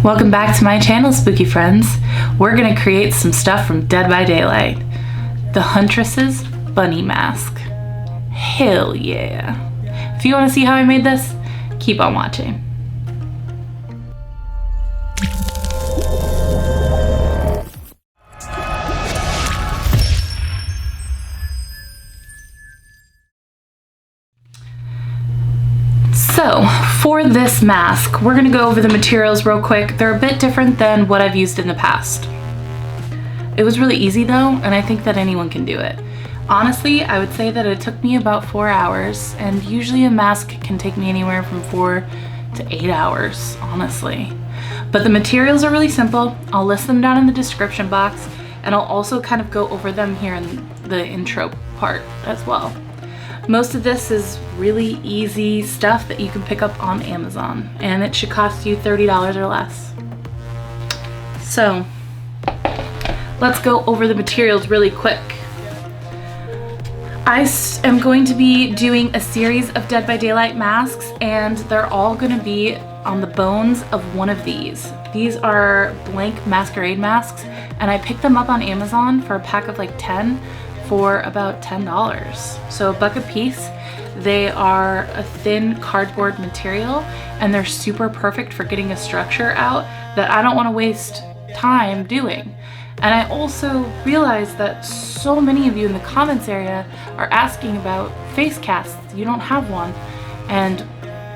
Welcome back to my channel, spooky friends. We're gonna create some stuff from Dead by Daylight. The Huntress's bunny mask. Hell yeah. If you wanna see how I made this, keep on watching. So, for this mask, we're gonna go over the materials real quick. They're a bit different than what I've used in the past. It was really easy though, and I think that anyone can do it. Honestly, I would say that it took me about 4 hours, and usually a mask can take me anywhere from 4 to 8 hours, honestly. But the materials are really simple. I'll list them down in the description box, and I'll also kind of go over them here in the intro part as well. Most of this is really easy stuff that you can pick up on Amazon, and it should cost you $30 or less. So, let's go over the materials really quick. I am going to be doing a series of Dead by Daylight masks, and they're all going to be on the bones of one of these. These are blank masquerade masks, and I picked them up on Amazon for a pack of like 10 for about $10. So $1 a piece. They are a thin cardboard material, and they're super perfect for getting a structure out that I don't want to waste time doing. And I also realized that so many of you in the comments area are asking about face casts. You don't have one, and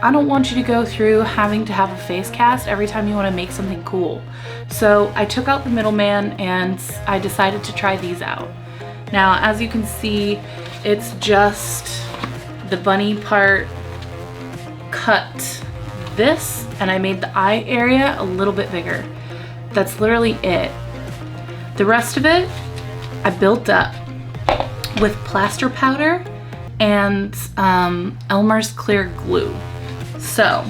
I don't want you to go through having to have a face cast every time you want to make something cool. So I took out the middleman and I decided to try these out. Now, as you can see, it's just the bunny part cut this, and I made the eye area a little bit bigger. That's literally it. The rest of it, I built up with plaster powder and Elmer's clear glue. So,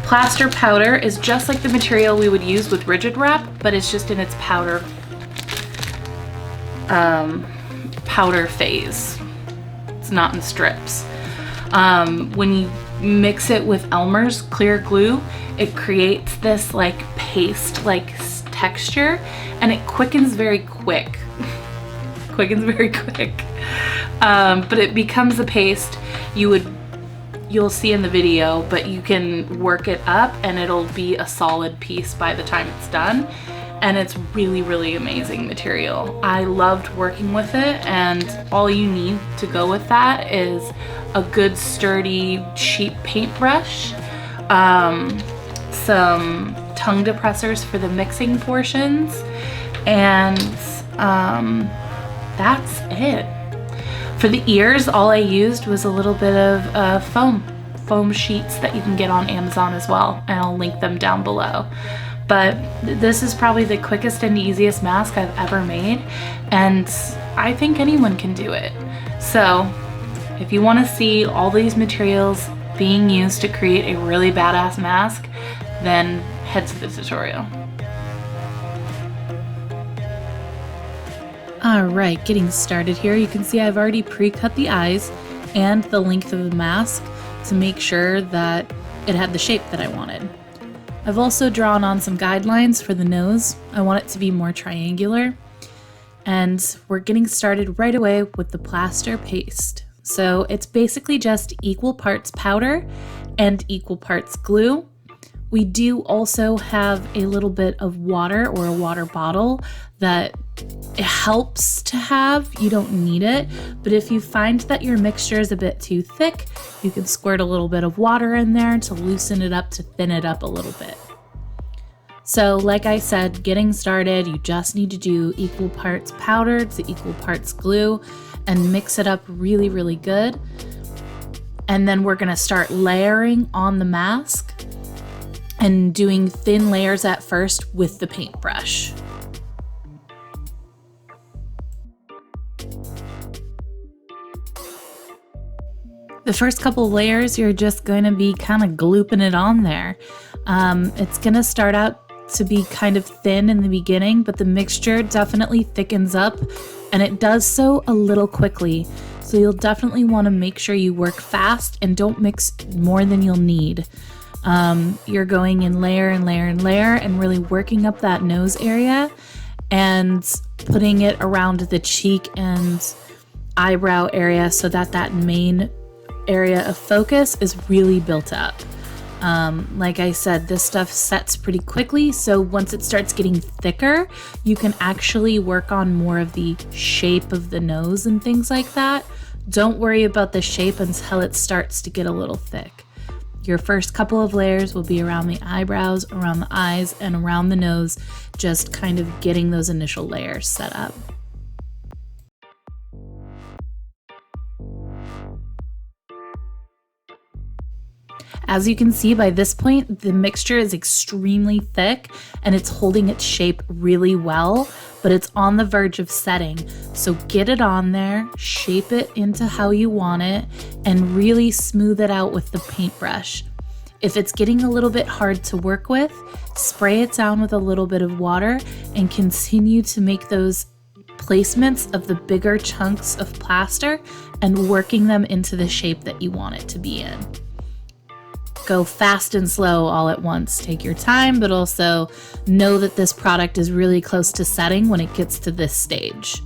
plaster powder is just like the material we would use with rigid wrap, but it's just in its powder phase. It's not in strips. When you mix it with Elmer's clear glue, it creates this like paste-like texture, and it quickens very quick. But it becomes a paste you'll see in the video, but you can work it up and it'll be a solid piece by the time it's done. And it's really, really amazing material. I loved working with it, and all you need to go with that is a good sturdy cheap paintbrush, some tongue depressors for the mixing portions, and that's it. For the ears, all I used was a little bit of foam sheets that you can get on Amazon as well, and I'll link them down below. But this is probably the quickest and easiest mask I've ever made, and I think anyone can do it. So if you want to see all these materials being used to create a really badass mask, then head to the tutorial. Alright, getting started here. You can see I've already pre-cut the eyes and the length of the mask to make sure that it had the shape that I wanted. I've also drawn on some guidelines for the nose. I want it to be more triangular. And we're getting started right away with the plaster paste. So it's basically just equal parts powder and equal parts glue. We do also have a little bit of water, or a water bottle, that it helps to have. You don't need it, but if you find that your mixture is a bit too thick, you can squirt a little bit of water in there to loosen it up, to thin it up a little bit. So like I said, getting started, you just need to do equal parts powder to equal parts glue and mix it up really, really good. And then we're gonna start layering on the mask and doing thin layers at first with the paintbrush. The first couple of layers, you're just going to be kind of glooping it on there. It's going to start out to be kind of thin in the beginning, but the mixture definitely thickens up, and it does so a little quickly. So you'll definitely want to make sure you work fast and don't mix more than you'll need. You're going in layer and layer and layer and really working up that nose area and putting it around the cheek and eyebrow area so that that main area of focus is really built up. Like I said, this stuff sets pretty quickly, so once it starts getting thicker, you can actually work on more of the shape of the nose and things like that. Don't worry about the shape until it starts to get a little thick. Your first couple of layers will be around the eyebrows, around the eyes, and around the nose, just kind of getting those initial layers set up. As you can see, by this point, the mixture is extremely thick and it's holding its shape really well, but it's on the verge of setting. So get it on there, shape it into how you want it, and really smooth it out with the paintbrush. If it's getting a little bit hard to work with, spray it down with a little bit of water and continue to make those placements of the bigger chunks of plaster and working them into the shape that you want it to be in. Go fast and slow all at once. Take your time, but also know that this product is really close to setting when it gets to this stage.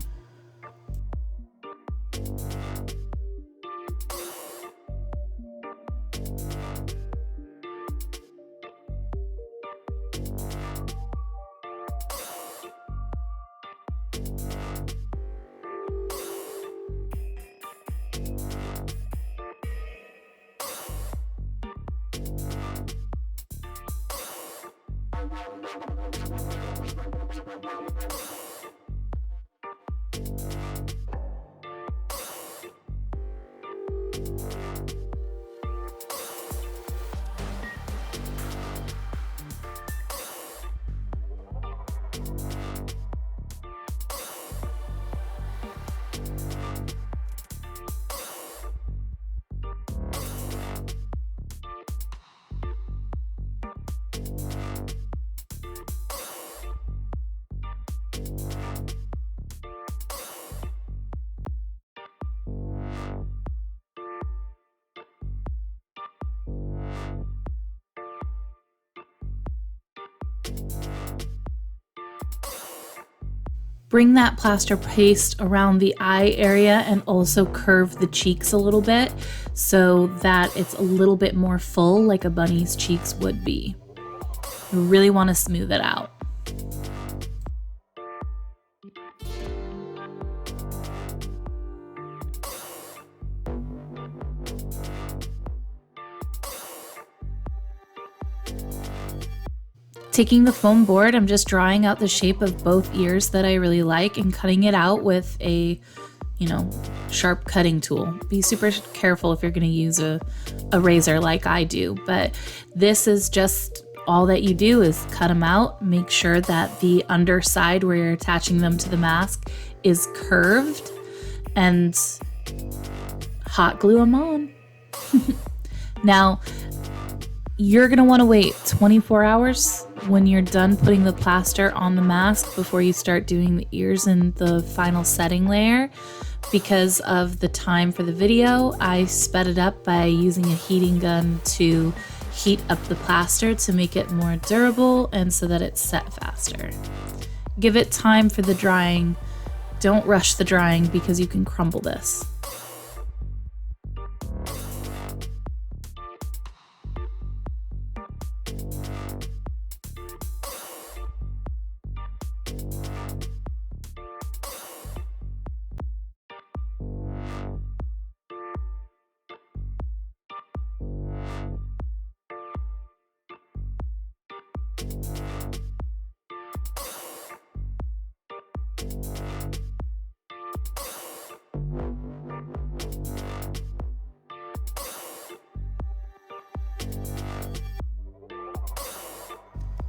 Bring that plaster paste around the eye area and also curve the cheeks a little bit so that it's a little bit more full like a bunny's cheeks would be. You really want to smooth it out. Taking the foam board, I'm just drawing out the shape of both ears that I really like and cutting it out with a, sharp cutting tool. Be super careful if you're going to use a razor like I do, but this is just all that you do is cut them out. Make sure that the underside where you're attaching them to the mask is curved and hot glue them on. Now, you're going to want to wait 24 hours when you're done putting the plaster on the mask before you start doing the ears and the final setting layer. Because of the time for the video, I sped it up by using a heating gun to heat up the plaster to make it more durable and so that it's set faster. Give it time for the drying. Don't rush the drying because you can crumble this.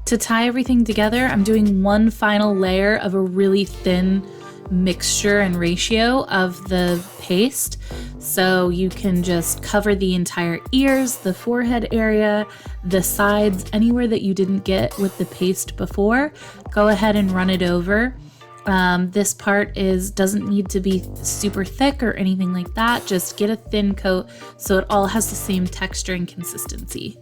To tie everything together, I'm doing one final layer of a really thin mixture and ratio of the paste. So you can just cover the entire ears, the forehead area, the sides, anywhere that you didn't get with the paste before. Go ahead and run it over. This part doesn't need to be super thick or anything like that. Just get a thin coat so it all has the same texture and consistency.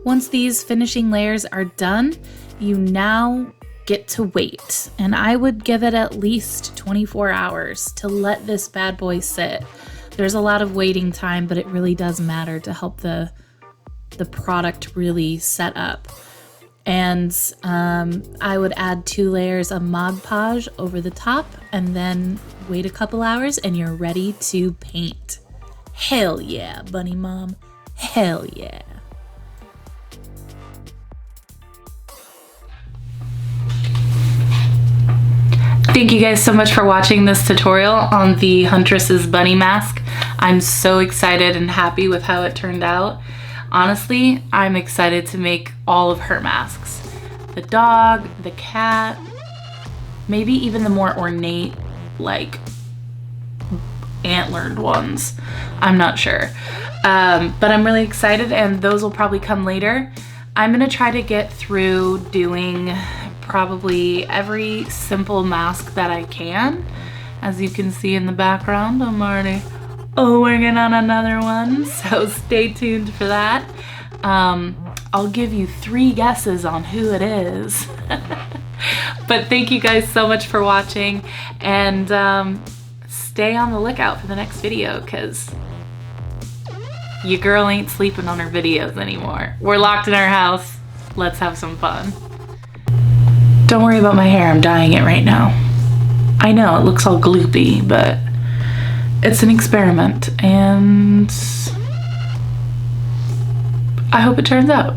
Once these finishing layers are done, you now get to wait. And I would give it at least 24 hours to let this bad boy sit. There's a lot of waiting time, but it really does matter to help the product really set up. And I would add 2 layers of Mod Podge over the top and then wait a couple hours and you're ready to paint. Hell yeah, bunny mom. Hell yeah. Thank you guys so much for watching this tutorial on the Huntress's bunny mask. I'm so excited and happy with how it turned out. Honestly, I'm excited to make all of her masks. The dog, the cat, maybe even the more ornate, like, antlered ones. I'm not sure. But I'm really excited, and those will probably come later. I'm gonna try to get through doing probably every simple mask that I can. As you can see in the background, I'm already working on another one, so stay tuned for that. I'll give you 3 guesses on who it is. But thank you guys so much for watching, and stay on the lookout for the next video, because your girl ain't sleeping on her videos anymore. We're locked in our house. Let's have some fun. Don't worry about my hair, I'm dyeing it right now. I know, it looks all gloopy, but it's an experiment, and I hope it turns out.